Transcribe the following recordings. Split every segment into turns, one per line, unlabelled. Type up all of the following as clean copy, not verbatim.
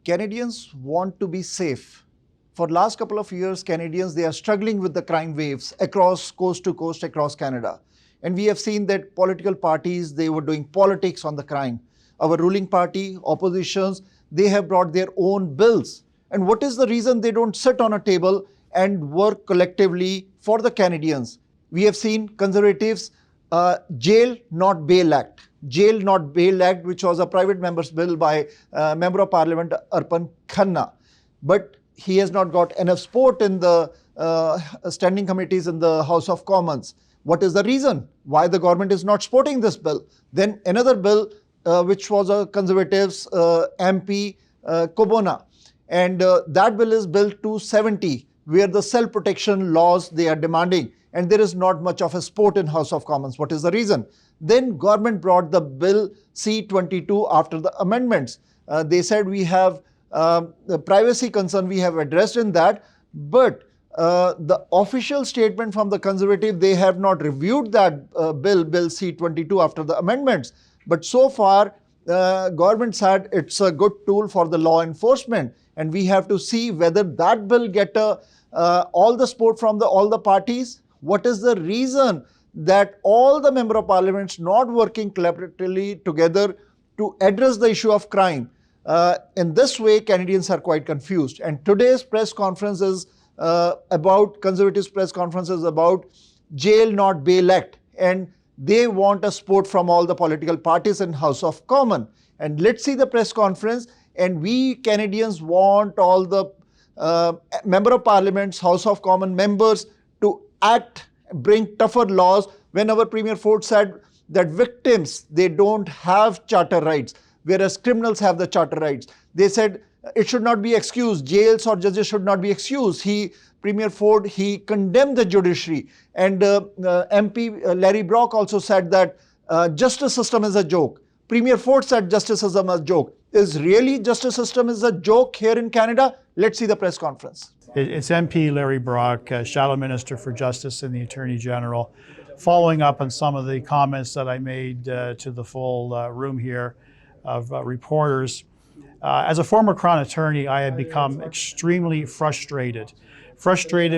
Canadians want to be safe. For last couple of years, Canadians, they are struggling with the crime waves across coast to coast across Canada. And we have seen that political parties, they were doing politics on the crime. Our ruling party, oppositions, they have brought their own bills. And what is the reason they don't sit on a table and work collectively for the Canadians? We have seen Conservatives, Jail Not Bail Act. Jail Not Bail Act, which was a private member's bill by Member of Parliament Arpan Khanna. But he has not got enough support in the standing committees in the House of Commons. What is the reason why the government is not supporting this bill? Then another bill, which was a Conservatives MP, Kobona. And that bill is Bill 270, where the self-protection laws they are demanding. And there is not much of a support in House of Commons. What is the reason? Then government brought the Bill C-22 after the amendments. They said we have the privacy concern we have addressed in that, but the official statement from the Conservative, they have not reviewed that Bill C-22 after the amendments. But so far, government said it's a good tool for the law enforcement, and we have to see whether that bill get all the support from all the parties. What is the reason that all the Member of Parliaments not working collaboratively together to address the issue of crime? In this way, Canadians are quite confused. And today's press conference is Conservatives' press conference is about Jail Not Bail Act. And they want a support from all the political parties in House of Commons. And let's see the press conference. And we Canadians want all the Member of Parliaments, House of Commons members to act, bring tougher laws. When our Premier Ford said that victims, they don't have charter rights, whereas criminals have the charter rights. They said it should not be excused. Jails or judges should not be excused. Premier Ford, he condemned the judiciary. And MP Larry Brock also said that justice system is a joke. Premier Ford said justice system is a joke. Is really justice system is a joke here in Canada? Let's see the press conference.
It's MP Larry Brock, Shadow Minister for Justice and the Attorney General, following up on some of the comments that I made to the full room here of reporters. As a former Crown attorney, I have become extremely frustrated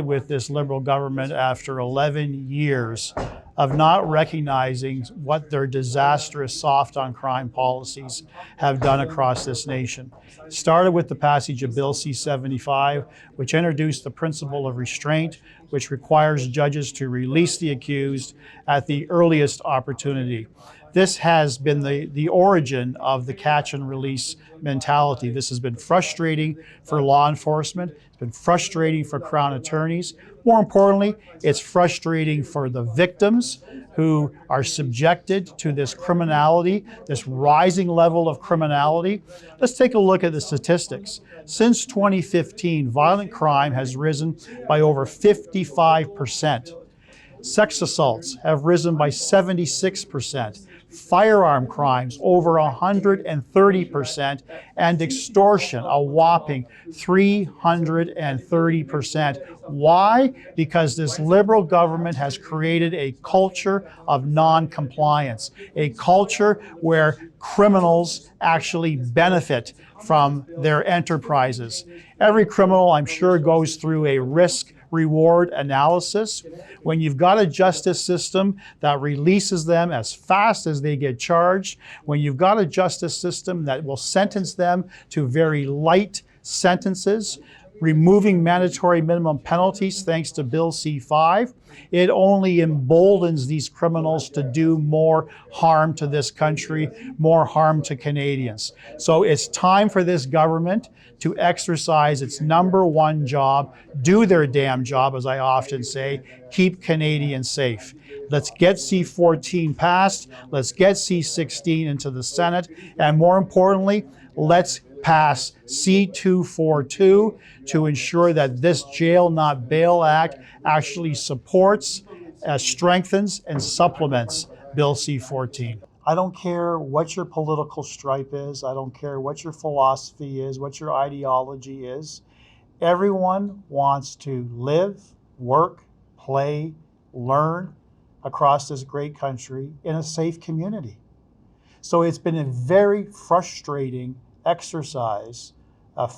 with this Liberal government after 11 years of not recognizing what their disastrous soft on crime policies have done across this nation. It started with the passage of Bill C-75, which introduced the principle of restraint, which requires judges to release the accused at the earliest opportunity. This has been the origin of the catch and release mentality. This has been frustrating for law enforcement. It's been frustrating for Crown attorneys. More importantly, it's frustrating for the victims who are subjected to this criminality, this rising level of criminality. Let's take a look at the statistics. Since 2015, violent crime has risen by over 55%. Sex assaults have risen by 76%. Firearm crimes over 130%, and extortion a whopping 330%. Why? Because this Liberal government has created a culture of non-compliance, a culture where criminals actually benefit from their enterprises. Every criminal, I'm sure, goes through a risk-reward analysis. When you've got a justice system that releases them as fast as they get charged, when you've got a justice system that will sentence them to very light sentences, removing mandatory minimum penalties thanks to Bill C-5, it only emboldens these criminals to do more harm to this country, more harm to Canadians. So it's time for this government to exercise its number one job, do their damn job, as I often say, keep Canadians safe. Let's get C-14 passed, let's get C-16 into the Senate, and more importantly, let's pass C-242 to ensure that this Jail Not Bail Act actually supports, strengthens, and supplements Bill C-14. I don't care what your political stripe is. I don't care what your philosophy is, what your ideology is. Everyone wants to live, work, play, learn across this great country in a safe community. So it's been a very frustrating exercise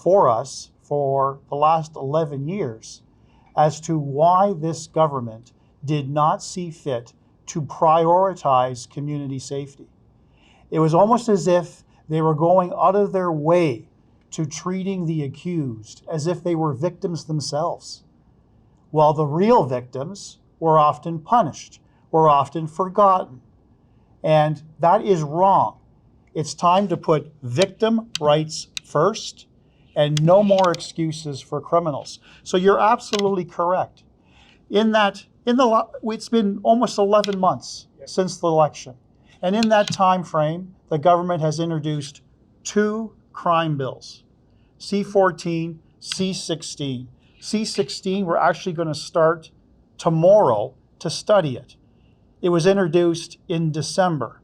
for us for the last 11 years as to why this government did not see fit to prioritize community safety. It was almost as if they were going out of their way to treating the accused as if they were victims themselves, while the real victims were often punished, were often forgotten. And that is wrong. It's time to put victim rights first and no more excuses for criminals. So you're absolutely correct. It's been almost 11 months since the election. And in that time frame, the government has introduced 2 crime bills, C-14, C-16. C-16, we're actually going to start tomorrow to study it. It was introduced in December.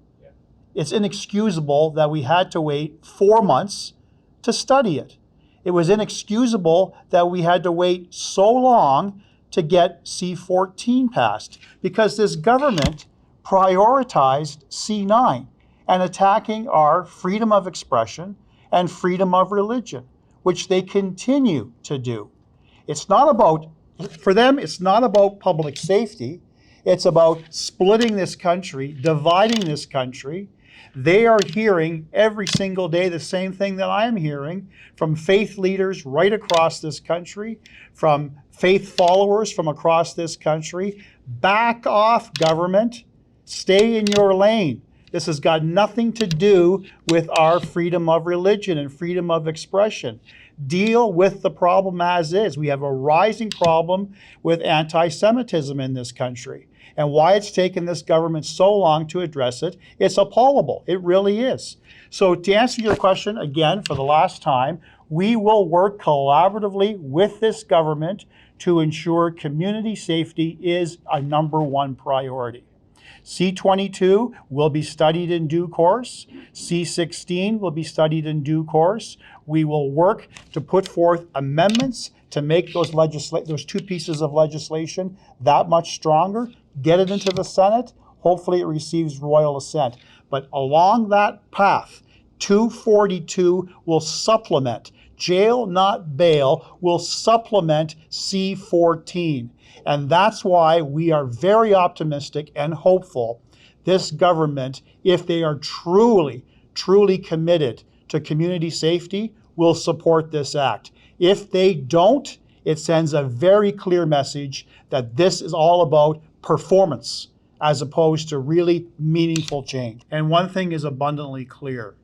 It's inexcusable that we had to wait 4 months to study it. It was inexcusable that we had to wait so long to get C-14 passed, because this government prioritized C-9 and attacking our freedom of expression and freedom of religion, which they continue to do. It's not about, for them, it's not about public safety. It's about splitting this country, dividing this country. They are hearing every single day the same thing that I am hearing from faith leaders right across this country, from faith followers from across this country. Back off, government. Stay in your lane. This has got nothing to do with our freedom of religion and freedom of expression. Deal with the problem as is. We have a rising problem with anti-Semitism in this country. And why it's taken this government so long to address it, it's appallable. It really is. So to answer your question again for the last time, we will work collaboratively with this government to ensure community safety is a #1 priority. C-22 will be studied in due course. C-16 will be studied in due course. We will work to put forth amendments to make those 2 pieces of legislation that much stronger, get it into the Senate. Hopefully it receives royal assent. But along that path, 242 will supplement, jail not bail, will supplement C-14. And that's why we are very optimistic and hopeful this government, if they are truly, truly committed to community safety, will support this act. If they don't, it sends a very clear message that this is all about performance as opposed to really meaningful change. And one thing is abundantly clear.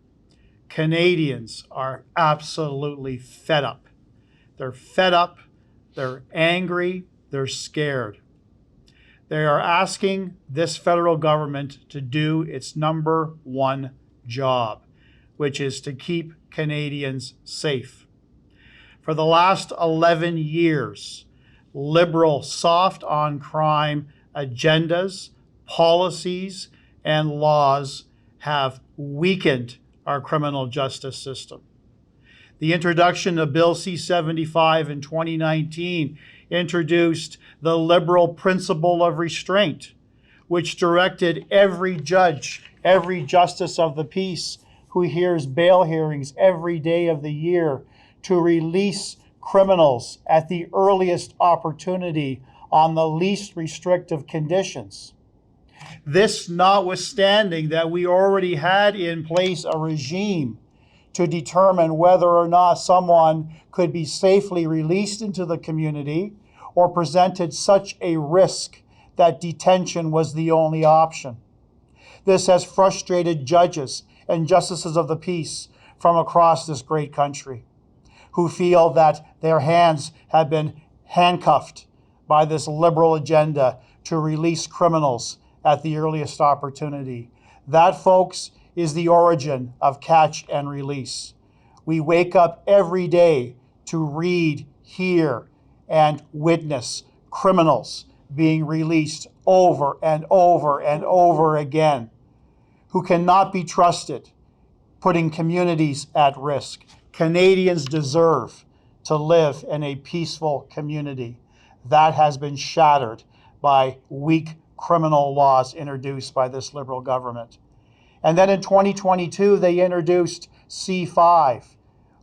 Canadians are absolutely fed up. They're fed up, they're angry, they're scared. They are asking this federal government to do its #1 job, which is to keep Canadians safe. For the last 11 years, liberal soft on crime agendas, policies, and laws have weakened our criminal justice system. The introduction of Bill C-75 in 2019 introduced the liberal principle of restraint, which directed every judge, every justice of the peace who hears bail hearings every day of the year to release criminals at the earliest opportunity on the least restrictive conditions. This notwithstanding that we already had in place a regime to determine whether or not someone could be safely released into the community or presented such a risk that detention was the only option. This has frustrated judges and justices of the peace from across this great country who feel that their hands have been handcuffed by this liberal agenda to release criminals at the earliest opportunity. That, folks, is the origin of catch and release. We wake up every day to read, hear, and witness criminals being released over and over and over again, who cannot be trusted, putting communities at risk. Canadians deserve to live in a peaceful community. That has been shattered by weak criminal laws introduced by this Liberal government. And then in 2022, they introduced C5,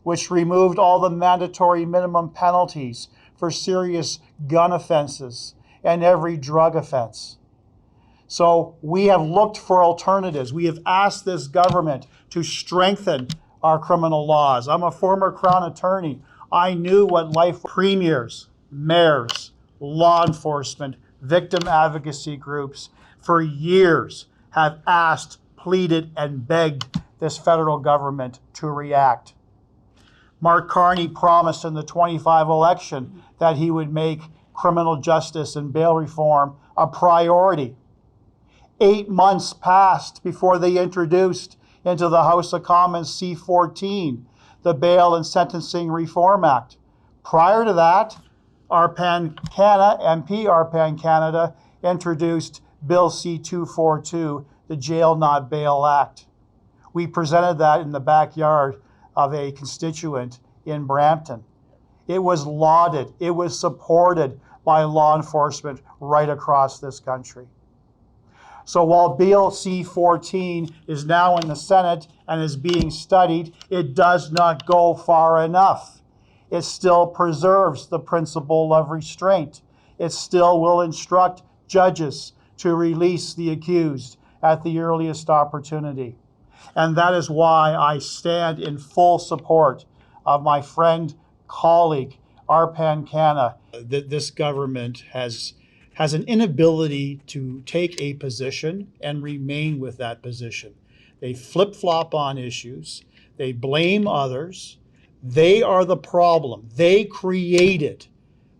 which removed all the mandatory minimum penalties for serious gun offenses and every drug offense. So we have looked for alternatives. We have asked this government to strengthen our criminal laws. I'm a former Crown attorney. I knew what life premiers, mayors, law enforcement, victim advocacy groups for years have asked, pleaded, and begged this federal government to react. Mark Carney promised in the 25 election that he would make criminal justice and bail reform a priority. 8 months passed before they introduced into the House of Commons C-14, the Bail and Sentencing Reform Act. Prior to that, MP Arpan Canada introduced Bill C-242, the Jail Not Bail Act. We presented that in the backyard of a constituent in Brampton. It was lauded, it was supported by law enforcement right across this country. So while Bill C-14 is now in the Senate and is being studied, it does not go far enough. It still preserves the principle of restraint. It still will instruct judges to release the accused at the earliest opportunity. And that is why I stand in full support of my friend, colleague, Arpan Canada. This government has an inability to take a position and remain with that position. They flip-flop on issues. They blame others. They are the problem. They created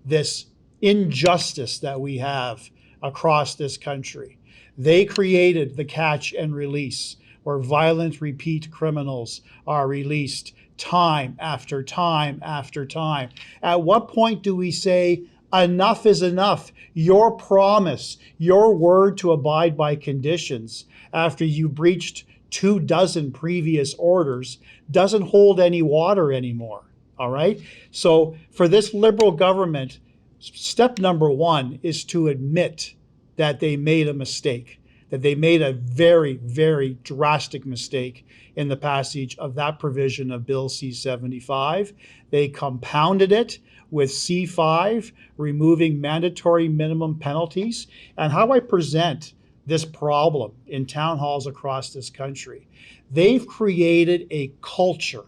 this injustice that we have across this country. They created the catch and release, where violent repeat criminals are released time after time after time. At what point do we say, enough is enough? Your promise, your word to abide by conditions after you breached 24 previous orders doesn't hold any water anymore, all right? So for this Liberal government, step number one is to admit that they made a mistake, that they made a very, very drastic mistake in the passage of that provision of Bill C-75. They compounded it with C-5, removing mandatory minimum penalties. And how I present this problem in town halls across this country, they've created a culture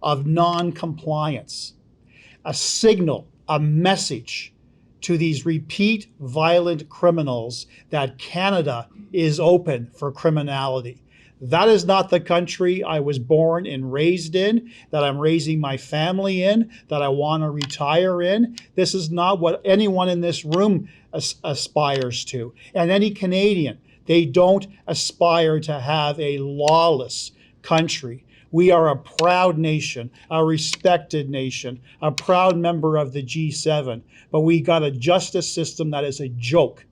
of non-compliance, a signal, a message to these repeat violent criminals that Canada is open for criminality. That is not the country I was born and raised in, that I'm raising my family in, that I want to retire in. This is not what anyone in this room aspires to. And any Canadian, they don't aspire to have a lawless country. We are a proud nation, a respected nation, a proud member of the G7, but we got a justice system that is a joke.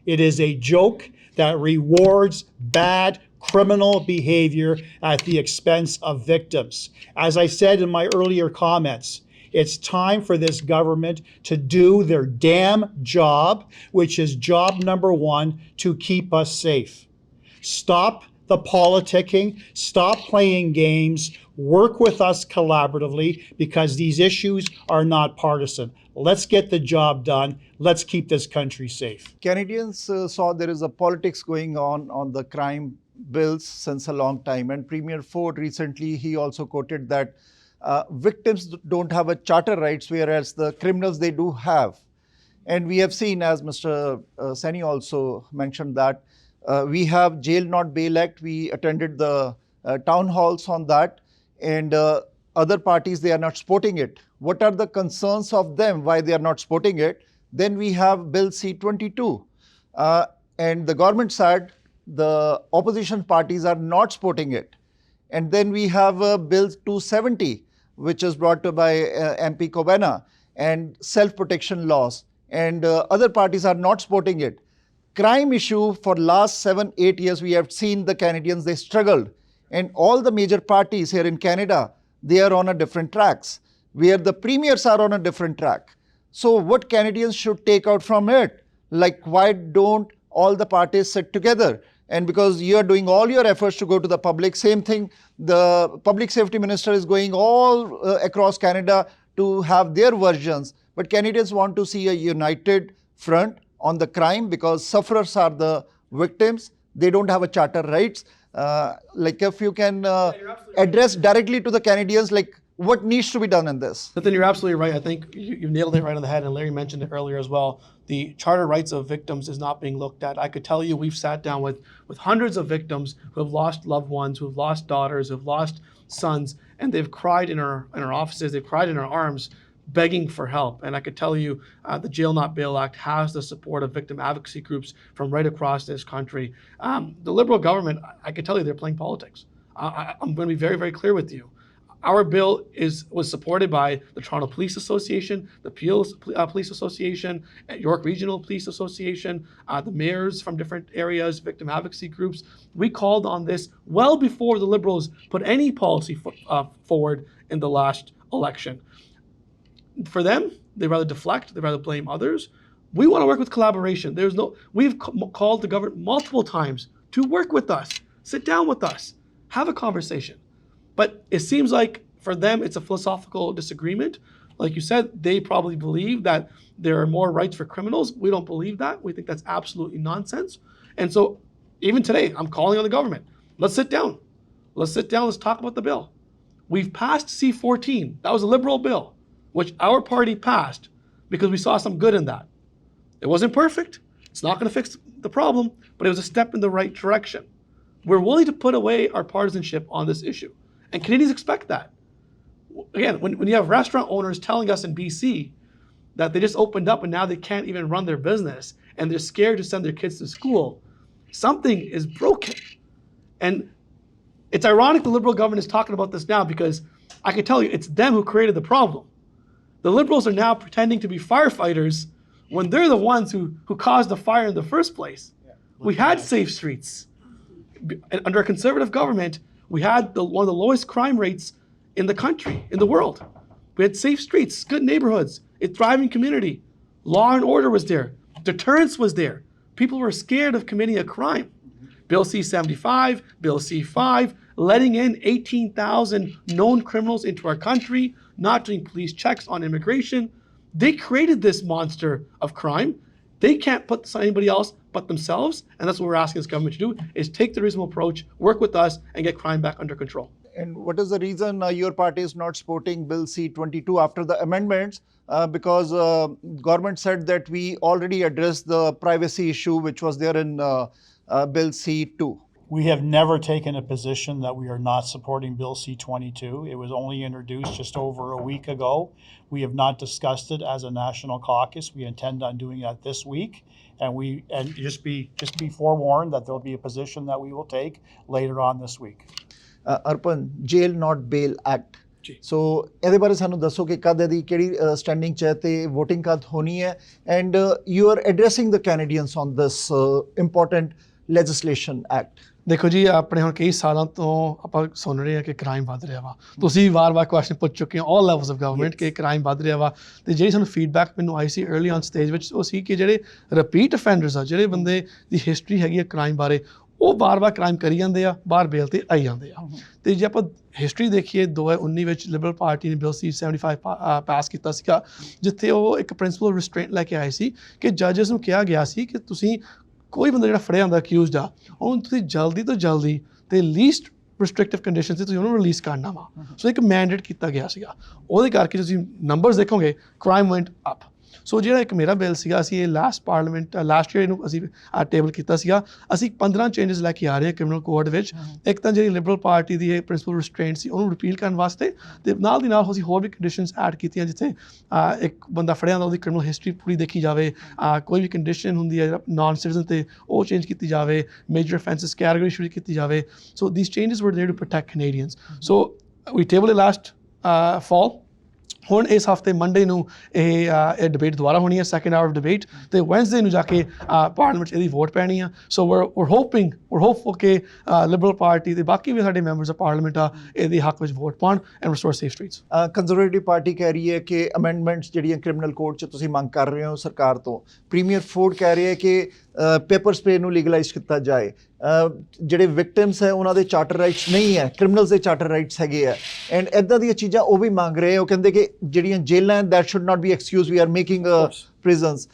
It is a joke that rewards bad criminal behavior at the expense of victims. As I said in my earlier comments, it's time for this government to do their damn job, which is job number one, to keep us safe. Stop the politicking, stop playing games, work with us collaboratively, because these issues are not partisan. Let's get the job done. Let's keep this country safe.
Canadians saw there is a politics going on the crime bills since a long time. And Premier Ford recently, he also quoted that victims don't have a charter rights, whereas the criminals, they do have. And we have seen, as Mr. Seni also mentioned, that we have Jail Not Bail Act. We attended the town halls on that, and other parties, they are not supporting it. What are the concerns of them, why they are not supporting it? Then we have Bill C-22. And the government side, the opposition parties are not supporting it. And then we have Bill 270, which is brought to by MP Kobena, and self-protection laws. And other parties are not supporting it. Crime issue for last 7-8 years, we have seen the Canadians, they struggled. And all the major parties here in Canada, they are on a different tracks, where the premiers are on a different track. So what Canadians should take out from it? Like, why don't all the parties sit together and because you are doing all your efforts to go to the public, same thing, the public safety minister is going all across Canada to have their versions. But Canadians want to see a united front on the crime because sufferers are the victims. They don't have a charter rights. Like if you can address directly to the Canadians, like what needs to be done in this?
Nathan, you're absolutely right. I think you nailed it right on the head, and Larry mentioned it earlier as well. The charter rights of victims is not being looked at. I could tell you we've sat down with hundreds of victims who have lost loved ones, who have lost daughters, who have lost sons, and they've cried in our offices, they've cried in our arms, begging for help. And I could tell you the Jail Not Bail Act has the support of victim advocacy groups from right across this country. The Liberal government, I could tell you they're playing politics. I'm going to be very, very clear with you. Our bill was supported by the Toronto Police Association, the Peel Police Association, York Regional Police Association, the mayors from different areas, victim advocacy groups. We called on this well before the Liberals put any policy forward in the last election. For them, they'd rather deflect, they'd rather blame others. We want to work with collaboration. We've called the government multiple times to work with us, sit down with us, have a conversation. But it seems like for them, it's a philosophical disagreement. Like you said, they probably believe that there are more rights for criminals. We don't believe that. We think that's absolutely nonsense. And so even today, I'm calling on the government. Let's sit down. Let's sit down. Let's talk about the bill. We've passed C-14. That was a Liberal bill, which our party passed because we saw some good in that. It wasn't perfect. It's not going to fix the problem, but it was a step in the right direction. We're willing to put away our partisanship on this issue. And Canadians expect that. Again, when you have restaurant owners telling us in BC that they just opened up and now they can't even run their business and they're scared to send their kids to school, something is broken. And it's ironic the Liberal government is talking about this now because I can tell you it's them who created the problem. The Liberals are now pretending to be firefighters when they're the ones who caused the fire in the first place. Yeah. We had safe streets. Under a Conservative government, we had one of the lowest crime rates in the country, in the world. We had safe streets, good neighborhoods, a thriving community. Law and order was there. Deterrence was there. People were scared of committing a crime. Bill C-75, Bill C-5, letting in 18,000 known criminals into our country, not doing police checks on immigration. They created this monster of crime. They can't put anybody else but themselves, and that's what we're asking this government to do, is take the reasonable approach, work with us, and get crime back under control.
And what is the reason your party is not supporting Bill C-22 after the amendments? Because government said that we already addressed the privacy issue which was there in Bill C-2.
We have never taken a position that we are not supporting Bill C-22. It was only introduced just over a week ago. We have not discussed it as a national caucus. We intend on doing that this week. And just be forewarned that there'll be a position that we will take later on this week.
Arpan, Jail Not Bail Act. So ਇਹਦੇ ਬਾਰੇ ਸਾਨੂੰ ਦੱਸੋ ਕਿ ਕਦ ਇਹਦੀ ਕਿਹੜੀ standing 'ਚ ਹੈ ਤੇ VOTING ਕਦ ਹੋਣੀ ਹੈ and you are addressing the Canadians on this important legislation act.
ਦੇਖੋ ਜੀ ਆਪਣੇ ਹੁਣ ਕਈ ਸਾਲਾਂ ਤੋਂ ਆਪਾਂ ਸੁਣ ਰਹੇ ਹਾਂ ਕਿ ਕ੍ਰਾਈਮ ਵੱਧ ਰਿਹਾ ਵਾ ਤੁਸੀਂ ਵਾਰ-ਵਾਰ ਕੁਐਸਚਨ ਪੁੱਛ ਚੁੱਕੇ ਹੋ ਆਲ ਲੈਵਲਸ ਆਫ ਗਵਰਨਮੈਂਟ ਕਿ ਕ੍ਰਾਈਮ ਵੱਧ ਰਿਹਾ ਵਾ ਤੇ ਜਿਹੜੀ ਸਾਨੂੰ ਫੀਡਬੈਕ ਮੈਨੂੰ ਆਈ ਸੀ अर्ਲੀ ਔਨ ਸਟੇਜ ਵਿੱਚ ਉਹ ਸੀ ਕਿ ਜਿਹੜੇ ਰਿਪੀਟ ਅਫੈਂਡਰਸ ਆ ਜਿਹੜੇ ਬੰਦੇ ਦੀ ਹਿਸਟਰੀ ਹੈਗੀ ਆ ਕ੍ਰਾਈਮ ਬਾਰੇ ਉਹ ਵਾਰ-ਵਾਰ ਕ੍ਰਾਈਮ ਕਰੀ ਜਾਂਦੇ ਆ ਬਾਹਰ ਬੇਲ ਤੇ ਆਈ ਜਾਂਦੇ ਆ ਤੇ ਜੇ ਆਪਾਂ ਹਿਸਟਰੀ ਦੇਖੀਏ 2019 ਵਿੱਚ ਲਿਬਰਲ ਪਾਰਟੀ ਨੇ ਬਿਲ C-75 ਪਾਸ ਕੀਤਾ ਸੀਗਾ ਜਿੱਥੇ ਉਹ ਇੱਕ ਪ੍ਰਿੰਸੀਪਲ ਰਿਸਟ੍ਰੇਂਟ ਲੈ ਕੇ ਆਏ ਸੀ ਕਿ ਜੱਜਸ ਨੂੰ ਕਿਹਾ ਗਿਆ ਸੀ ਕਿ ਤੁਸੀਂ ਕੋਈ ਬੰਦਾ ਜਿਹੜਾ ਫੜਿਆ ਹੁੰਦਾ ਅਕਿਊਜ਼ਡ ਆ ਉਹਨੂੰ ਤੁਸੀਂ ਜਲਦੀ ਤੋਂ ਜਲਦੀ ਤੇ ਲੀਸਟ ਰਿਸਟ੍ਰਿਕਟਿਵ ਕੰਡੀਸ਼ਨ 'ਚ ਤੁਸੀਂ ਉਹਨੂੰ ਰਿਲੀਜ਼ ਕਰਨਾ ਵਾ ਸੋ ਇੱਕ ਮੈਂਡੇਟ ਕੀਤਾ ਗਿਆ ਸੀਗਾ ਉਹਦੇ ਕਰਕੇ ਤੁਸੀਂ ਨੰਬਰਸ ਦੇਖੋਗੇ ਕ੍ਰਾਈਮ ਵੈਂਟ ਅਪ ਸੋ ਜਿਹੜਾ ਇੱਕ ਮੇਰਾ ਬਿੱਲ ਸੀਗਾ ਅਸੀਂ ਇਹ ਲਾਸਟ ਈਅਰ ਇਹਨੂੰ ਅਸੀਂ ਟੇਬਲ ਕੀਤਾ ਸੀਗਾ ਅਸੀਂ 15 ਚੇਂਜਸ ਲੈ ਕੇ ਆ ਰਹੇ ਹਾਂ ਕ੍ਰਿਮੀਨਲ ਕੋਡ ਵਿੱਚ ਇੱਕ ਤਾਂ ਜਿਹੜੀ ਲਿਬਰਲ ਪਾਰਟੀ ਦੀ ਇਹ ਪ੍ਰਿੰਸੀਪਲ ਰਿਸਟ੍ਰੇਂਟ ਸੀ ਉਹਨੂੰ ਰਿਪੀਲ ਕਰਨ ਵਾਸਤੇ ਤੇ ਨਾਲ ਦੀ ਨਾਲ ਅਸੀਂ ਹੋਰ ਵੀ ਕੰਡੀਸ਼ਨਸ ਐਡ ਕੀਤੀਆਂ ਜਿੱਥੇ ਇੱਕ ਬੰਦਾ ਫੜਿਆ ਹੁੰਦਾ ਉਹਦੀ ਕ੍ਰਿਮੀਨਲ ਹਿਸਟਰੀ ਪੂਰੀ ਦੇਖੀ ਜਾਵੇ ਕੋਈ ਵੀ ਕੰਡੀਸ਼ਨ ਹੁੰਦੀ ਹੈ ਨਾਨ ਸਿਟੀਜ਼ਨ ਤੇ ਉਹ ਚੇਂਜ ਕੀਤੀ ਜਾਵੇ ਮੇਜਰ ਅਫੈਂਸਿਸ ਕੈਟੇਗਰੀ ਸ਼ੁਰੂ ਕੀਤੀ ਜਾਵੇ so these changes were there to protect Canadians so we table it last fall ਹੁਣ ਇਸ ਹਫਤੇ ਮੰਡੇ ਨੂੰ ਇਹ ਡਿਬੇਟ ਦੁਬਾਰਾ ਹੋਣੀ ਹੈ ਸੈਕੰਡ ਆਵਰ ਆਫ ਡਿਬੇਟ ਤੇ ਵੈਨਸਡੇ ਨੂੰ ਜਾ ਕੇ ਪਾਰਲੀਮੈਂਟ 'ਚ ਇਹਦੀ ਵੋਟ ਪੈਣੀ ਆ ਸੋ we're hopeful ਕਿ ਲਿਬਰਲ ਪਾਰਟੀ ਦੇ ਬਾਕੀ ਵੀ ਸਾਡੇ ਮੈਂਬਰਸ ਆਫ ਪਾਰਲੀਮੈਂਟ ਆ ਇਹਦੇ ਹੱਕ ਵਿੱਚ ਵੋਟ ਪਾਉਣ and restore safe streets
conservative party ਕਹਿ ਰਹੀ ਹੈ ਕਿ ਅਮੈਂਡਮੈਂਟਸ ਜਿਹੜੀਆਂ ਕ੍ਰਿਮੀਨਲ ਕੋਡ 'ਚ ਤੁਸੀਂ ਮੰਗ ਕਰ ਰਹੇ ਹੋ ਸਰਕਾਰ ਤੋਂ ਪ੍ਰੀਮੀਅਰ ਫੋਰਡ ਕਹਿ ਰਹੇ ਹੈ ਕਿ ਪੇਪਰ ਸਪਰੇ ਨੂੰ ਲੀਗਲਾਈਜ਼ ਕੀਤਾ ਜਾਏ, ਜਿਹੜੇ ਵਿਕਟਿਮਸ ਹੈ ਉਹਨਾਂ ਦੇ ਚਾਰਟਰ ਰਾਈਟਸ ਨਹੀਂ ਹੈ, ਕ੍ਰਿਮੀਨਲਸ ਦੇ ਚਾਰਟਰ ਰਾਈਟਸ ਹੈਗੇ ਆ, ਐਂਡ ਇੱਦਾਂ ਦੀਆਂ ਚੀਜ਼ਾਂ ਉਹ ਵੀ ਮੰਗ ਰਹੇ। ਉਹ ਕਹਿੰਦੇ ਕਿ ਜਿਹੜੀਆਂ ਜੇਲਾਂ that should not be excuse, we are making prisons.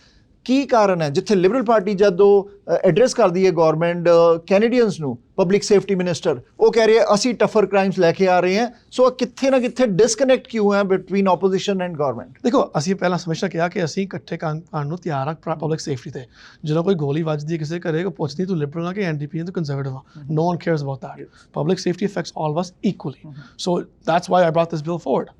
ਕੀ ਕਾਰਨ ਹੈ ਜਿੱਥੇ ਲਿਬਰਲ ਪਾਰਟੀ ਜਦੋਂ ਐਡਰੈਸ ਕਰਦੀ ਹੈ ਗਵਰਨਮੈਂਟ ਕੈਨੇਡੀਅਨਸ ਨੂੰ, ਪਬਲਿਕ ਸੇਫਟੀ ਮਿਨਿਸਟਰ ਉਹ ਕਹਿ ਰਹੇ ਅਸੀਂ ਟਫਰ ਕ੍ਰਾਈਮਸ ਲੈ ਕੇ ਆ ਰਹੇ ਹਾਂ। ਸੋ ਕਿੱਥੇ ਨਾ ਕਿੱਥੇ ਡਿਸਕਨੈਕਟ ਕਿਉਂ ਹੈ ਬਿਟਵੀਨ ਆਪੋਜੀਸ਼ਨ ਐਂਡ ਗਵਰਨਮੈਂਟ?
ਦੇਖੋ, ਅਸੀਂ ਪਹਿਲਾਂ ਹਮੇਸ਼ਾ ਕਿਹਾ ਕਿ ਅਸੀਂ ਇਕੱਠੇ ਕਰਨ ਨੂੰ ਤਿਆਰ ਹਾਂ ਪਬਲਿਕ ਸੇਫਟੀ ਤੇ। ਜਦੋਂ ਕੋਈ ਗੋਲੀ ਵੱਜਦੀ ਹੈ ਕਿਸੇ ਘਰੇ, ਕੋਈ ਪੁੱਛਦੀ ਤੂੰ ਲਿਬਰਲ ਆ ਕਿ ਐਨਡੀਪੀ ਹੈ, ਤੂੰ ਕੰਜ਼ਰਵੇਟਿਵ ਆ, no one cares about that. Public safety affects all of us equally. So that's why I brought this bill forward.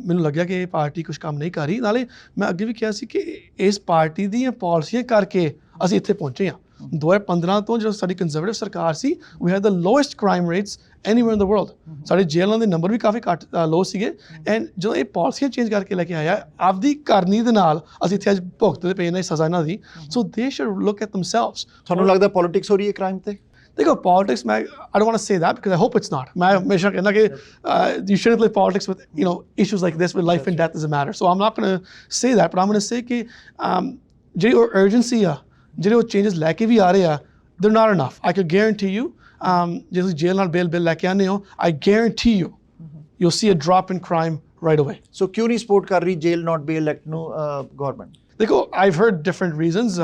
ਮੈਨੂੰ ਲੱਗਿਆ ਕਿ ਇਹ ਪਾਰਟੀ ਕੁਝ ਕੰਮ ਨਹੀਂ ਕਰ ਰਹੀ। ਨਾਲੇ ਮੈਂ ਅੱਗੇ ਵੀ ਕਿਹਾ ਸੀ ਕਿ ਇਸ ਪਾਰਟੀ ਦੀਆਂ ਪਾਲਿਸੀਆਂ ਕਰਕੇ ਅਸੀਂ ਇੱਥੇ ਪਹੁੰਚੇ ਹਾਂ। 2015 ਤੋਂ ਜਦੋਂ ਸਾਡੀ ਕੰਜ਼ਰਵੇਟਿਵ ਸਰਕਾਰ ਸੀ, we had the lowest crime rates anywhere in the world. ਸਾਡੇ ਜੇਲ੍ਹਾਂ ਦੇ ਨੰਬਰ ਵੀ ਕਾਫੀ ਘੱਟ ਲੋ ਸੀਗੇ। ਐਂਡ ਜਦੋਂ ਇਹ ਪਾਲਿਸੀਆਂ ਚੇਂਜ ਕਰਕੇ ਲੈ ਕੇ ਆਇਆ ਆਪਦੀ ਕਰਨੀ ਦੇ ਨਾਲ, ਅਸੀਂ ਇੱਥੇ ਅੱਜ ਭੁਗਤਦੇ ਪਏ ਨੇ ਸਜ਼ਾ ਇਹਨਾਂ ਦੀ। ਸੋ ਦੇ ਸ਼ੁਡ ਲੁੱਕ ਐਟ themselves.
ਤੁਹਾਨੂੰ ਲੱਗਦਾ ਪੋਲਿਟਿਕਸ ਹੋ ਰਹੀ ਹੈ ਕ੍ਰਾਈਮ ਤੇ?
ਦੇਖੋ, ਪੋਲਿਟਿਕਸ ਮੈਂ I don't want to say that because I hope it's not. ਮੈਂ ਹਮੇਸ਼ਾ ਕਹਿੰਦਾ ਕਿ you shouldn't play politics with issues like this, with life and death is a matter. So I'm not going to say that, but I'm going to say ਕਿ ਜਿਹੜੀ ਉਹ urgency ਆ, ਜਿਹੜੇ ਉਹ ਚੇਂਜਸ ਲੈ ਕੇ ਵੀ ਆ ਰਹੇ ਆ, they're not enough. I could guarantee you, ਜੇ ਤੁਸੀਂ ਜੇਲ੍ਹ ਨਾਲ ਬਿੱਲ ਲੈ ਕੇ ਆਉਂਦੇ ਹੋ, I guarantee you, you'll see a drop in crime right away.
ਸੋ ਕਿਉਂ ਨਹੀਂ ਸਪੋਰਟ ਕਰ ਰਹੀ ਜੇਲ ਨਾਟ ਬੇਲ ਐਕਟ ਨੂੰ ਗਵਰਨਮੈਂਟ?
ਦੇਖੋ, I've heard different reasons,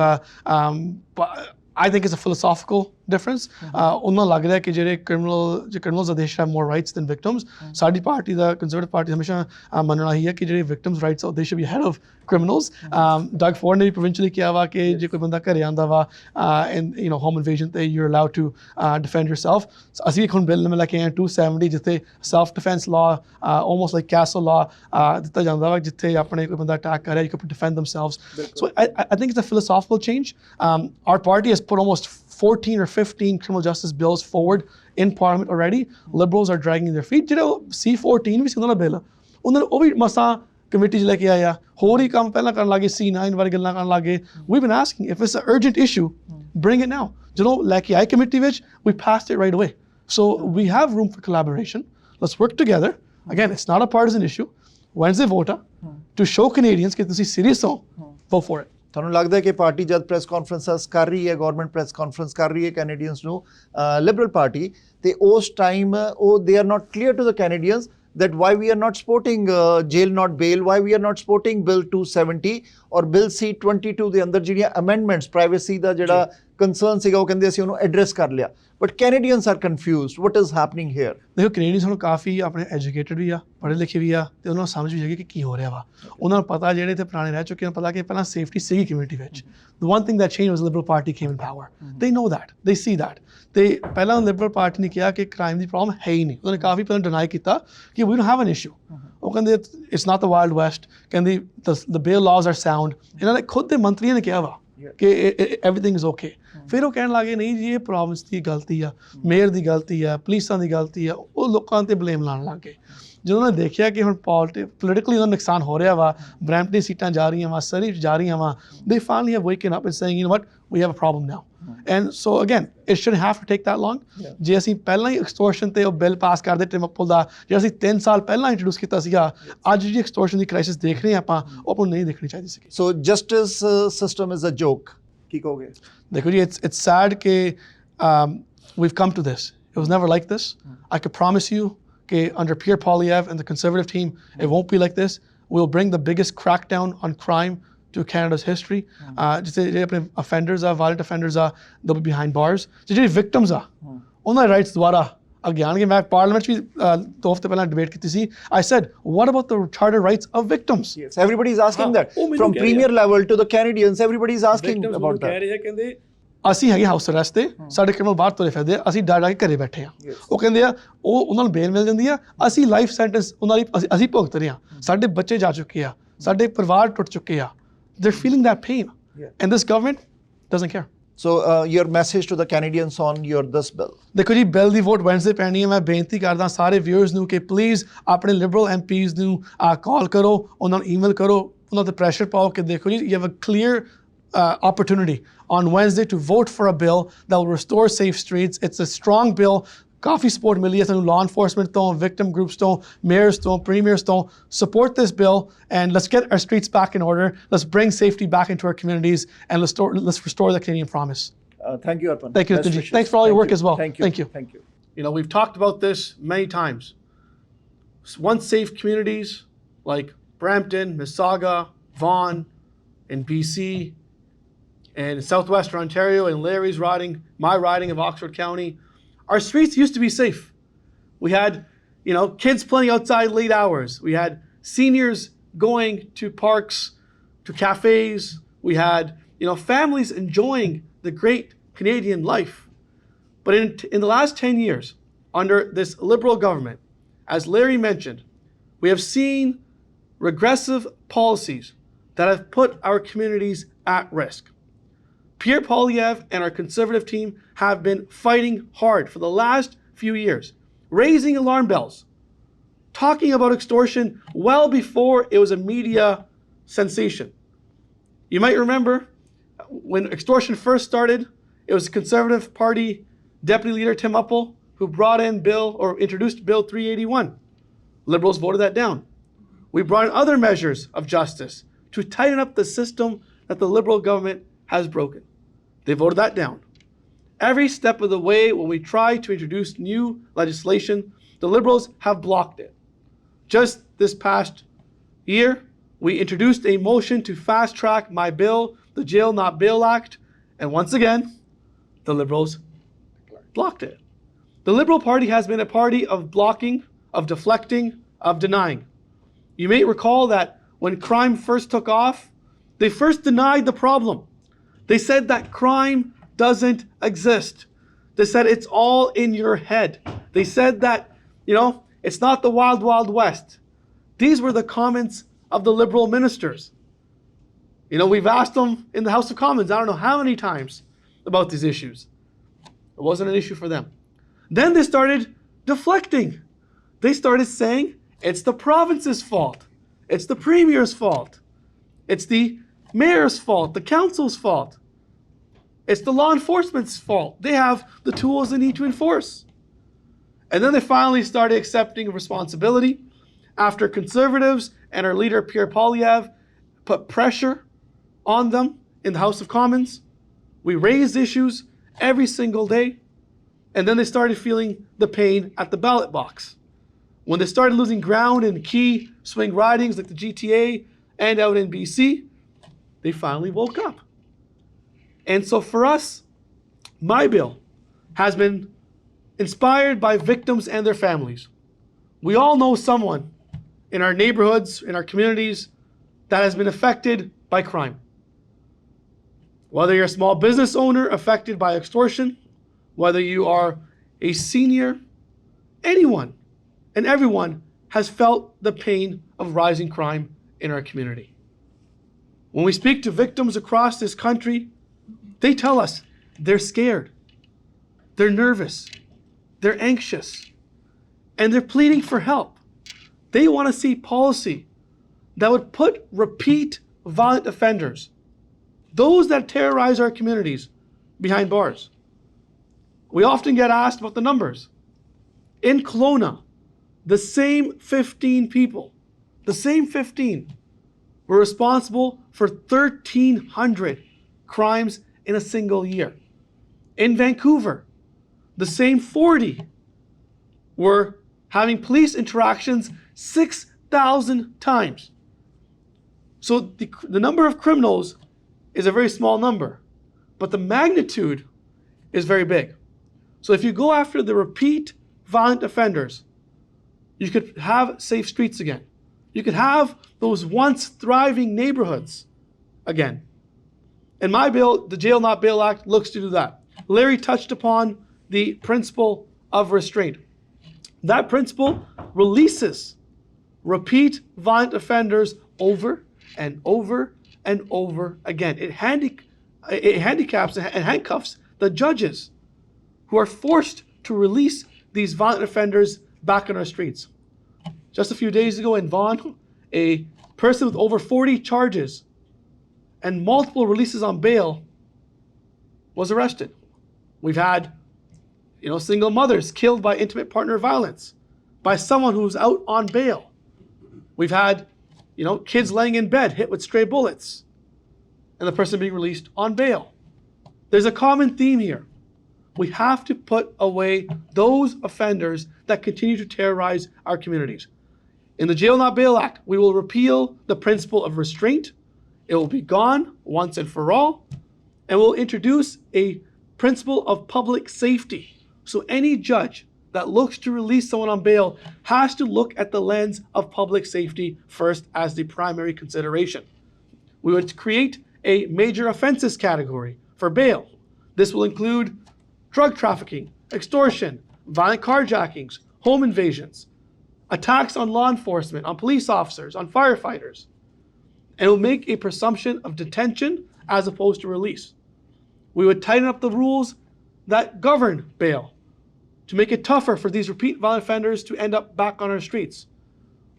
but I think it's a philosophical difference. ਉਹਨਾਂ ਲੱਗ ਰਿਹਾ ਕਿ ਜਿਹੜੇ criminals they should have more rights than victims. ਸਾਡੀ ਪਾਰਟੀ ਦਾ ਕੰਜ਼ਰਵੇਟਿਵ ਪਾਰਟੀ ਹਮੇਸ਼ਾ ਮੰਨਣਾ ਹੀ ਹੈ ਕਿ ਜਿਹੜੇ victims rights they should be ahead of criminals. Doug Ford ਨੇ ਵੀ provincially ਕਿਹਾ ਵਾ ਕਿ ਜੇ ਕੋਈ ਬੰਦਾ ਘਰੇ ਆਉਂਦਾ ਵਾ and home invasion ਤੇ you're allowed to defend yourself. ਅਸੀਂ ਇੱਕ ਹੁਣ ਬਿੱਲ ਨਵੇਂ ਲੈ ਕੇ ਆਏ 270 ਜਿੱਥੇ self defense law, almost like castle law ਦਿੱਤਾ ਜਾਂਦਾ ਵਾ, ਜਿੱਥੇ ਆਪਣੇ ਕੋਈ ਬੰਦਾ ਅਟੈਕ ਕਰ ਰਿਹਾ you can defend themselves. So I think it's a philosophical change. Our party has put almost 14 or 15 criminal justice bills forward in Parliament already. Liberals are dragging their feet. ਜਿਹੜਾ C14 ਵੀ ਸੀ ਉਹਨਾਂ ਦਾ bill, ਉਹਨਾਂ ਉਹ ਵੀ ਮਸਾਂ committee 'ਚ ਲੈ ਕੇ ਆਇਆ, ਹੋਰ ਹੀ ਕੰਮ ਪਹਿਲਾਂ ਕਰਨ ਲੱਗੇ, C9 ਵਾਲੀ ਗੱਲਾਂ ਕਰਨ ਲੱਗੇ। We've been asking if it's an urgent issue, bring it now. ਜਦੋਂ ਲੈ ਕੇ ਆਏ ਕਮੇਟੀ ਵਿੱਚ, we passed it right away. So we have room for collaboration. Let's work together. Again, it's not a partisan issue. Wednesday vote to show Canadians ਕਿ ਤੁਸੀਂ serious ਹੋ, vote for it.
ਤੁਹਾਨੂੰ ਲੱਗਦਾ ਹੈ ਕਿ ਪਾਰਟੀ ਜਦ press conferences ਕਰ ਰਹੀ ਹੈ, ਗਵਰਨਮੈਂਟ ਪ੍ਰੈਸ ਕਾਨਫਰੰਸ ਕਰ ਰਹੀ ਹੈ ਕੈਨੇਡੀਅਨਸ ਨੂੰ, ਲਿਬਰਲ ਪਾਰਟੀ, ਤੇ ਉਸ ਟਾਈਮ ਉਹ they are not clear to the Canadians that why we are not supporting jail not bail, why we are not supporting bill 270 or bill C22 ਦੇ ਅੰਦਰ ਜਿਹੜੀਆਂ amendments privacy ਦਾ ਜਿਹੜਾ concern ਸੀਗਾ ਉਹ ਕਹਿੰਦੇ ਅਸੀਂ ਉਹਨੂੰ address ਕਰ ਲਿਆ, but Canadians are confused. What is happening here?
ਦੇਖੋ, ਕੈਨੇਡੀਅਨਸ ਹੁਣ ਕਾਫੀ ਆਪਣੇ ਐਜੂਕੇਟਡ ਵੀ ਆ, ਪੜ੍ਹੇ ਲਿਖੇ ਵੀ ਆ, ਤੇ ਉਹਨਾਂ ਨੂੰ ਸਮਝ ਵੀ ਹੈਗੀ ਕਿ ਕੀ ਹੋ ਰਿਹਾ ਵਾ। ਉਹਨਾਂ ਨੂੰ ਪਤਾ, ਜਿਹੜੇ ਇੱਥੇ ਪੁਰਾਣੇ ਰਹਿ ਚੁੱਕੇ ਹਨ, ਪਤਾ ਕਿ ਪਹਿਲਾਂ ਸੇਫਟੀ ਸੀਗੀ ਕਮਿਊਨਿਟੀ ਵਿੱਚ। The one thing that changed was Liberal Party came in power. They know that, they see that. ਤੇ ਪਹਿਲਾਂ ਲਿਬਰਲ ਪਾਰਟੀ ਨੇ ਕਿਹਾ ਕਿ ਕ੍ਰਾਈਮ ਦੀ ਪ੍ਰੋਬਲਮ ਹੈ ਹੀ ਨਹੀਂ। ਉਹਨਾਂ ਨੇ ਕਾਫੀ ਪਹਿਲਾਂ ਡਿਨਾਈ ਕੀਤਾ ਕਿ we don't have an issue. ਉਹ ਕਹਿੰਦੇ it's not the Wild West, ਕਹਿੰਦੇ the bail laws are sound. ਇਹਨਾਂ ਨੇ ਖੁਦ ਦੇ ਮੰਤਰੀਆਂ ਨੇ ਕਿਹਾ ਵਾ ਕਿ everything is okay. ਫਿਰ ਉਹ ਕਹਿਣ ਲੱਗੇ ਨਹੀਂ ਜੀ ਇਹ ਪ੍ਰੋਵਿੰਸ ਦੀ ਗਲਤੀ ਆ, ਮੇਅਰ ਦੀ ਗਲਤੀ ਆ, ਪੁਲਿਸਾਂ ਦੀ ਗਲਤੀ ਆ, ਉਹ ਲੋਕਾਂ 'ਤੇ ਬਲੇਮ ਲਾਉਣ ਲੱਗ ਗਏ। ਜਦੋਂ ਉਹਨਾਂ ਨੇ ਦੇਖਿਆ ਕਿ ਹੁਣ ਪੋਲੀਟਿਕਲੀ ਉਹਨਾਂ ਨੂੰ ਨੁਕਸਾਨ ਹੋ ਰਿਹਾ ਵਾ, ਬਰੈਂਪਟਨ ਸੀਟਾਂ ਜਾ ਰਹੀਆਂ ਵਾ, ਸਰੀ ਜਾ ਰਹੀਆਂ ਵਾ, they finally have waken up and saying, you know what, we have a problem now. And so again, it shouldn't have to take that long. ਜੇ ਅਸੀਂ ਪਹਿਲਾਂ ਹੀ ਐਕਸਟੋਰਸ਼ਨ ਤੇ ਉਹ ਬਿੱਲ ਪਾਸ ਕਰਦੇ ਟਿਮਪਲ ਦਾ, ਜਿਹੜਾ ਅਸੀਂ 3 ਸਾਲ ਪਹਿਲਾਂ ਇੰਟਰੋਡਿਊਸ ਕੀਤਾ ਸੀਗਾ, ਅੱਜ ਜਿਹੜੀ ਐਕਸਟੋਰਸ਼ਨ ਦੀ ਕ੍ਰਾਈਸਿਸ ਦੇਖ ਰਹੇ ਆਪਾਂ, ਉਹ ਆਪਾਂ ਨੂੰ ਨਹੀਂ ਦੇਖਣੀ ਚਾਹੀਦੀ ਸੀ।
So justice system is a joke. ਕੀ ਕਹੋਗੇ?
ਦੇਖੋ ਜੀ, it's sad ਕਿ we've come to this. It was never like this. I could promise you under Pierre Poilievre and the Conservative team, it won't be like this. We'll bring the biggest crackdown on crime to Canada's history. ਜਿਹੜੇ ਆਪਣੇ offenders ਆ, violent offenders ਆ, they'll be behind bars. ਜਿਹੜੇ victims ਆ, ਉਹਨਾਂ ਦੇ rights ਦੁਆਰਾ ਅੱਗੇ ਆਉਣਗੇ। ਮੈਂ ਪਾਰਲੀਮੈਂਟ 'ਚ ਵੀ 2 ਹਫ਼ਤੇ ਪਹਿਲਾਂ ਡਿਬੇਟ ਕੀਤੀ ਸੀ। I said, what about the charter rights of victims?
Yes, everybody is asking that. From premier level to the Canadians, everybody is asking about that.
ਕਹਿ ਰਹੇ ਆ, ਕਹਿੰਦੇ ਅਸੀਂ ਹੈਗੇ ਹਾਊਸ ਅਰੈਸਟ ਤੇ, ਸਾਡੇ ਕ੍ਰਿਮੀਨਲ ਬਾਹਰ ਤੁਰੇ ਫਿਰਦੇ ਆ, ਅਸੀਂ ਡਰ ਕੇ ਘਰੇ ਬੈਠੇ ਆ। ਉਹ ਕਹਿੰਦੇ ਆ ਉਹਨਾਂ ਨੂੰ ਬੇਲ ਮਿਲ ਜਾਂਦੀ ਆ, ਅਸੀਂ ਲਾਈਫ ਸੈਂਟੈਂਸ ਉਹਨਾਂ ਦੀ ਅਸੀਂ ਭੁਗਤ ਰਹੇ ਆ, ਸਾਡੇ ਬੱਚੇ ਜਾ ਚੁੱਕੇ ਆ, ਸਾਡੇ ਪਰਿਵਾਰ ਟੁੱਟ ਚੁੱਕੇ ਆ। They're feeling that pain. And this government doesn't care.
So your message to the Canadians on this bill?
ਦੇਖੋ ਜੀ, ਬਿੱਲ ਦੀ ਵੋਟ ਵੈਨਸਡੇ ਪੈਣੀ ਹੈ। ਮੈਂ ਬੇਨਤੀ ਕਰਦਾ ਸਾਰੇ ਵਿਊਅਰਸ ਨੂੰ ਕਿ ਪਲੀਜ਼ ਆਪਣੇ ਲਿਬਰਲ ਐਮਪੀਜ਼ ਨੂੰ ਕਾਲ ਕਰੋ, ਉਹਨਾਂ ਨੂੰ ਈਮੇਲ ਕਰੋ, ਉਹਨਾਂ 'ਤੇ ਪ੍ਰੈਸ਼ਰ ਪਾਓ ਕਿ ਦੇਖੋ ਜੀ, you have a clear opportunity on Wednesday to vote for a bill that will restore safe streets. It's a strong bill. काफ़ी सपोर्ट मिली है सानू law enforcement ਤੋਂ victim groups ਤੋਂ mayors ਤੋਂ premiers ਤੋਂ support this bill and let's get our streets back in order. Let's bring safety back into our communities and let's restore the Canadian promise.
Thank you, Arpan.
Thank you,
Best
Nitin ji.
wishes.
Thanks for all your
Thank
work
you.
as well.
Thank you.
Thank you.
Thank you.
You know, we've talked about this many times. Once safe communities like Brampton, Mississauga, Vaughan, in BC, and in southwestern Ontario, and Larry's riding, my riding of Oxford County, our streets used to be safe. We had, you know, kids playing outside late hours. We had seniors going to parks, to cafes. We had, you know, families enjoying the great Canadian life. But in the last 10 years, under this Liberal government, as Larry mentioned, we have seen regressive policies that have put our communities at risk. Pierre Poilievre and our Conservative team have been fighting hard for the last few years, raising alarm bells, talking about extortion well before it was a media sensation. You might remember when extortion first started, it was Conservative Party Deputy Leader Tim Uppal who brought in introduced Bill 381. Liberals voted that down. We brought in other measures of justice to tighten up the system that the Liberal government has broken. They voted that down. Every step of the way when we try to introduce new legislation, the Liberals have blocked it. Just this past year, we introduced a motion to fast track my bill, the Jail Not Bail Act, and once again, the Liberals blocked it. The Liberal Party has been a party of blocking, of deflecting, of denying. You may recall that when crime first took off, they first denied the problem. They said that crime doesn't exist. They said it's all in your head. They said that, you know, it's not the wild, wild west. These were the comments of the Liberal ministers. You know, we've asked them in the House of Commons, I don't know how many times, about these issues. It wasn't an issue for them. Then they started deflecting. They started saying it's the province's fault. It's the premier's fault. It's the mayor's fault, the council's fault. It's the law enforcement's fault. They have the tools they need to enforce. And then they finally started accepting responsibility after Conservatives and our leader Pierre Poilievre put pressure on them in the House of Commons. We raised issues every single day. And then they started feeling the pain at the ballot box. When they started losing ground in key swing ridings like the GTA and out in BC, they finally woke up. And so for us, my bill has been inspired by victims and their families. We all know someone in our neighborhoods, in our communities, that has been affected by crime. Whether you're a small business owner affected by extortion, whether you are a senior, anyone and everyone has felt the pain of rising crime in our community. When we speak to victims across this country, they tell us they're scared, they're nervous, they're anxious, and they're pleading for help. They want to see policy that would put repeat violent offenders, those that terrorize our communities, behind bars. We often get asked about the numbers. In Kelowna, the same 15 people, the same 15, were responsible for 1,300 crimes in a single year. In Vancouver, the same 40 were having police interactions 6,000 times. So the number of criminals is a very small number, but the magnitude is very big. So if you go after the repeat violent offenders, you could have safe streets again. You could have those once thriving neighborhoods again. And my bill, the Jail Not Bail Act, looks to do that. Larry touched upon the principle of restraint. That principle releases repeat violent offenders over and over and over again. It handicaps and handcuffs the judges who are forced to release these violent offenders back on our streets. Just a few days ago in Vaughan, a person with over 40 charges and multiple releases on bail was arrested. We've had single mothers killed by intimate partner violence, by someone who's out on bail. We've had, kids laying in bed hit with stray bullets, and the person being released on bail. There's a common theme here. We have to put away those offenders that continue to terrorize our communities. In the Jail Not Bail Act, we will repeal the principle of restraint. It will be gone once and for all, and we'll introduce a principle of public safety. So any judge that looks to release someone on bail has to look at the lens of public safety first as the primary consideration. We would create a major offenses category for bail. This will include drug trafficking, extortion, violent carjackings, home invasions, attacks on law enforcement, on police officers, on firefighters. And it will make a presumption of detention as opposed to release. We would tighten up the rules that govern bail to make it tougher for these repeat violent offenders to end up back on our streets.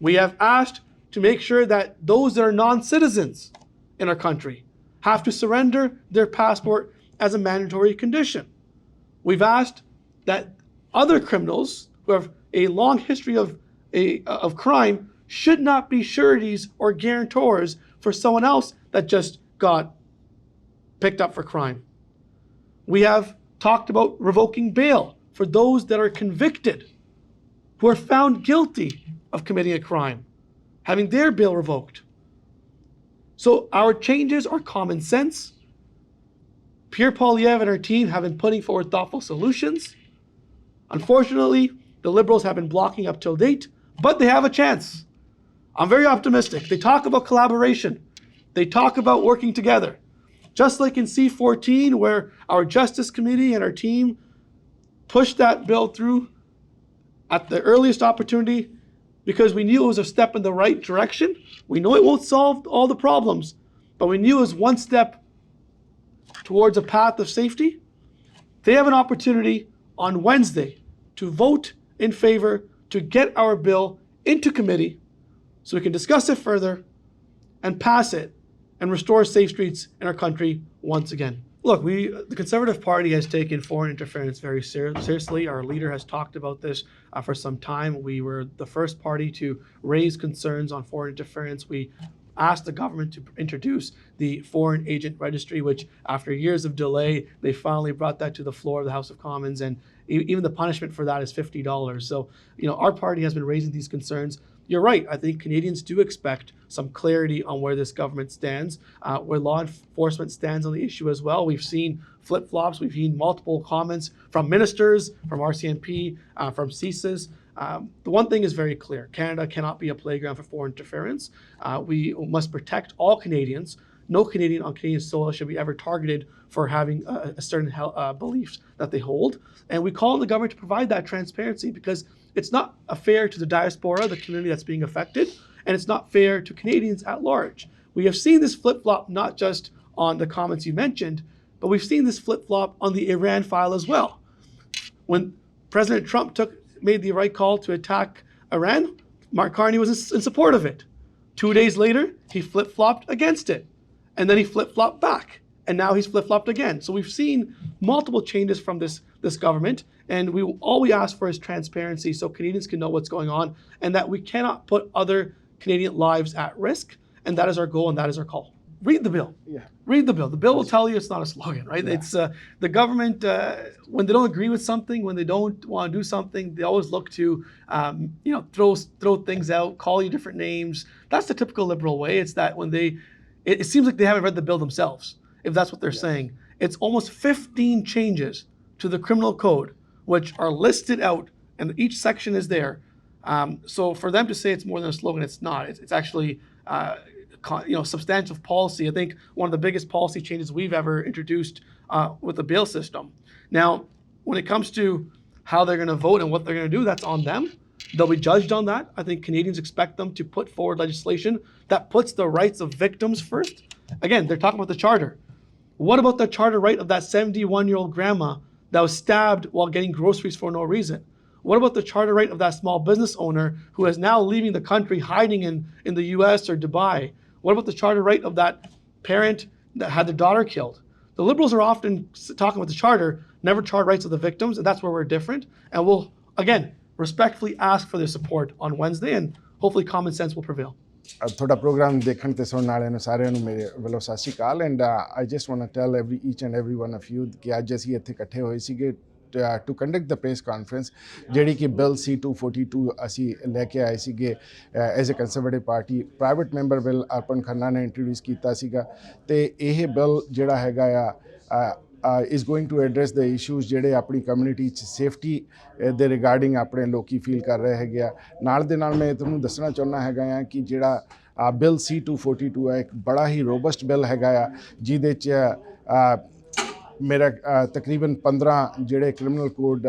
We have asked to make sure that those that are non-citizens in our country have to surrender their passport as a mandatory condition. We've asked that other criminals who have a long history of crime should not be sureties or guarantors for someone else that just got picked up for crime. We have talked about revoking bail for those that are convicted, who are found guilty of committing a crime, having their bail revoked. So our changes are common sense. Pierre Poilievre and our team have been putting forward thoughtful solutions. Unfortunately, the Liberals have been blocking up till date, but they have a chance. I'm very optimistic. They talk about collaboration. They talk about working together. Just like in C-14, where our Justice Committee and our team pushed that bill through at the earliest opportunity because we knew it was a step in the right direction. We know it won't solve all the problems, but we knew it was one step towards a path of safety. They have an opportunity on Wednesday to vote in favor to get our bill into committee so we can discuss it further and pass it and restore safe streets in our country once again. Look, the Conservative Party has taken foreign interference very seriously. Our leader has talked about this for some time. We were the first party to raise concerns on foreign interference. We asked the government to introduce the Foreign Agent Registry, which after years of delay, they finally brought that to the floor of the House of Commons, and even the punishment for that is $50. So, our party has been raising these concerns. You're right. I think Canadians do expect some clarity on where this government stands, where law enforcement stands on the issue as well. We've seen flip-flops. We've seen multiple comments from ministers, from RCMP, from CSIS. The one thing is very clear. Canada cannot be a playground for foreign interference. We must protect all Canadians. No Canadian on Canadian soil should be ever targeted for having a certain beliefs that they hold. And we call on the government to provide that transparency because it's not fair to the diaspora, the community that's being affected, and it's not fair to Canadians at large. We have seen this flip-flop not just on the comments you mentioned, but we've seen this flip-flop on the Iran file as well. When President Trump made the right call to attack Iran, Mark Carney was in support of it. 2 days later, he flip-flopped against it. And then he flip-flopped back. And now he's flip-flopped again. So we've seen multiple changes from this government. And all we ask for is transparency so Canadians can know what's going on and that we cannot put other Canadian lives at risk. And that is our goal and that is our call. Read the bill. Yeah. Read the bill. The bill will tell you it's not a slogan, right? Yeah. It's the government, when they don't agree with something, when they don't want to do something, they always look to, throw things out, call you different names. That's the typical Liberal way. It's that when it seems like they haven't read the bill themselves, if that's what they're saying. It's almost 15 changes to the criminal code, which are listed out, and each section is there. So for them to say it's more than a slogan, it's not. It's actually substantive policy. I think one of the biggest policy changes we've ever introduced with the bail system. Now, when it comes to how they're going to vote and what they're going to do, that's on them. They'll be judged on that. I think Canadians expect them to put forward legislation that puts the rights of victims first. Again, they're talking about the charter. What about the charter right of that 71-year-old grandma that was stabbed while getting groceries for no reason? What about the charter right of that small business owner who is now leaving the country, hiding in the US or Dubai? What about the charter right of that parent that had their daughter killed? The Liberals are often talking about the charter, never charge rights of the victims, and that's where we're different. And we'll, again, respectfully ask for their support on Wednesday, and hopefully common sense will prevail.
ਤੁਹਾਡਾ programme ਦੇਖਣ ਤੇ ਸੁਣਨ ਵਾਲਿਆਂ ਨੂੰ ਸਾਰਿਆਂ ਨੂੰ ਮੇਰੇ ਵੱਲੋਂ ਸਤਿ ਸ਼੍ਰੀ ਅਕਾਲ and I just want to tell each and every one of you ਕਿ ਅੱਜ ਅਸੀਂ ਇੱਥੇ ਇਕੱਠੇ ਹੋਏ ਸੀਗੇ to conduct the press conference ਜਿਹੜੀ ਕਿ ਬਿੱਲ C-242 ਅਸੀਂ ਲੈ ਕੇ ਆਏ ਸੀਗੇ as a conservative party private member bill Arpan Khanna ਨੇ ਇੰਟਰੋਡਿਊਸ ਕੀਤਾ ਸੀਗਾ ਤੇ ਇਹ ਬਿੱਲ ਜਿਹੜਾ ਹੈਗਾ ਆ is going to address the issues ਜਿਹੜੇ ਆਪਣੀ ਕਮਿਊਨਿਟੀ 'ਚ ਸੇਫਟੀ ਦੇ ਰਿਗਾਰਡਿੰਗ ਆਪਣੇ ਲੋਕੀ ਫੀਲ ਕਰ ਰਹੇ ਹੈਗੇ ਆ ਨਾਲ ਦੇ ਨਾਲ ਮੈਂ ਤੁਹਾਨੂੰ ਦੱਸਣਾ ਚਾਹੁੰਦਾ ਹੈਗਾ ਆ ਕਿ ਜਿਹੜਾ ਬਿੱਲ C-242 ਹੈ ਇੱਕ ਬੜਾ ਹੀ ਰੋਬਸਟ ਬਿੱਲ ਹੈਗਾ ਆ ਜਿਹਦੇ 'ਚ ਮੇਰਾ ਤਕਰੀਬਨ 15 ਜਿਹੜੇ ਕ੍ਰਿਮੀਨਲ ਕੋਡ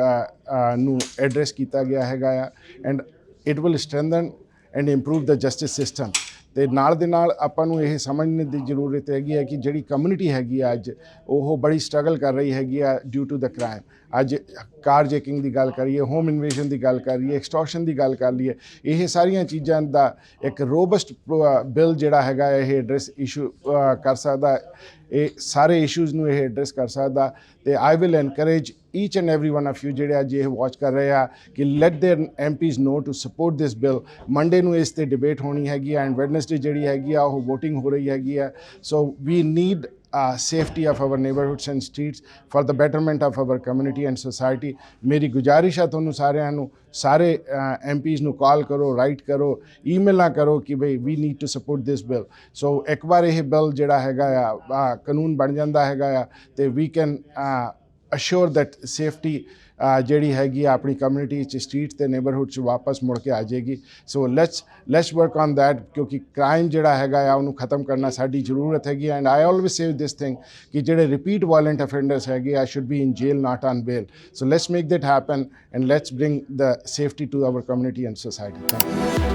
ਨੂੰ ਐਡਰੈਸ ਕੀਤਾ ਗਿਆ ਹੈਗਾ ਆ and it will strengthen and improve the justice system ਤੇ ਨਾਲ ਦੇ ਨਾਲ ਆਪਾਂ ਨੂੰ ਇਹ ਸਮਝਣ ਦੀ ਜ਼ਰੂਰਤ ਹੈਗੀ ਹੈ ਕਿ ਜਿਹੜੀ ਕਮਿਊਨਿਟੀ ਹੈਗੀ ਆ ਅੱਜ ਉਹ ਬੜੀ ਸਟਰਗਲ ਕਰ ਰਹੀ ਹੈਗੀ ਆ ਡਿਊ ਟੂ ਦ ਕ੍ਰਾਈਮ ਅੱਜ ਕਾਰ ਜੈਕਿੰਗ ਦੀ ਗੱਲ ਕਰੀਏ ਹੋਮ ਇਨਵੇਸ਼ਨ ਦੀ ਗੱਲ ਕਰੀਏ ਐਕਸਟੋਰਸ਼ਨ ਦੀ ਗੱਲ ਕਰ ਲਈਏ ਇਹ ਸਾਰੀਆਂ ਚੀਜ਼ਾਂ ਦਾ ਇੱਕ ਰੋਬਸਟ ਬਿੱਲ ਜਿਹੜਾ ਹੈਗਾ ਇਹ ਐਡਰੈਸ ਇਸ਼ੂ ਕਰ ਸਕਦਾ ਇਹ ਸਾਰੇ ਇਸ਼ੂਜ਼ ਨੂੰ ਇਹ ਐਡਰੈਸ ਕਰ ਸਕਦਾ ਤੇ I will encourage each and every one of you ਜਿਹੜੇ ਅੱਜ ਇਹ ਵਾਚ ਕਰ ਰਹੇ ਆ ਕਿ let their MPs know to support this bill Monday ਨੂੰ ਇਸ ਤੇ ਡਿਬੇਟ ਹੋਣੀ ਹੈਗੀ ਐਂਡ ਵੈਡਨਸਡੇ ਜਿਹੜੀ ਹੈਗੀ ਆ ਉਹ ਵੋਟਿੰਗ ਹੋ ਰਹੀ ਹੈਗੀ ਆ so we need safety of our neighborhoods and streets for the betterment of our community and society ਮੇਰੀ ਗੁਜ਼ਾਰਿਸ਼ ਹੈ ਤੁਹਾਨੂੰ ਸਾਰਿਆਂ ਨੂੰ ਸਾਰੇ MPs ਨੂੰ ਕਾਲ ਕਰੋ ਰਾਈਟ ਕਰੋ ਈਮੇਲਾਂ ਕਰੋ ਕਿ ਬਈ we need to support this bill so ਇੱਕ ਵਾਰ ਇਹ ਬਿੱਲ ਜਿਹੜਾ ਹੈਗਾ ਆ ਕਾਨੂੰਨ ਬਣ ਜਾਂਦਾ ਹੈਗਾ ਆ ਤੇ we can assure that safety ਜਿਹੜੀ ਹੈਗੀ ਆ ਆਪਣੀ ਕਮਿਊਨਿਟੀ 'ਚ ਸਟਰੀਟ ਤੇ ਨੇਬਰਹੁੱਡ 'ਚ ਵਾਪਸ ਮੁੜ ਕੇ ਆ ਜਾਏਗੀ so let's work on that ਕਿਉਂਕਿ ਕ੍ਰਾਈਮ ਜਿਹੜਾ ਹੈਗਾ ਆ ਉਹਨੂੰ ਖਤਮ ਕਰਨਾ ਸਾਡੀ ਜ਼ਰੂਰਤ ਹੈਗੀ and I always say this thing ਕਿ ਜਿਹੜੇ ਰਿਪੀਟ ਵਾਇਲੈਂਟ ਅਫੈਂਡਰਸ ਹੈਗੇ ਆ should be in jail not on bail so let's make that happen and let's bring the safety to our community and society thank you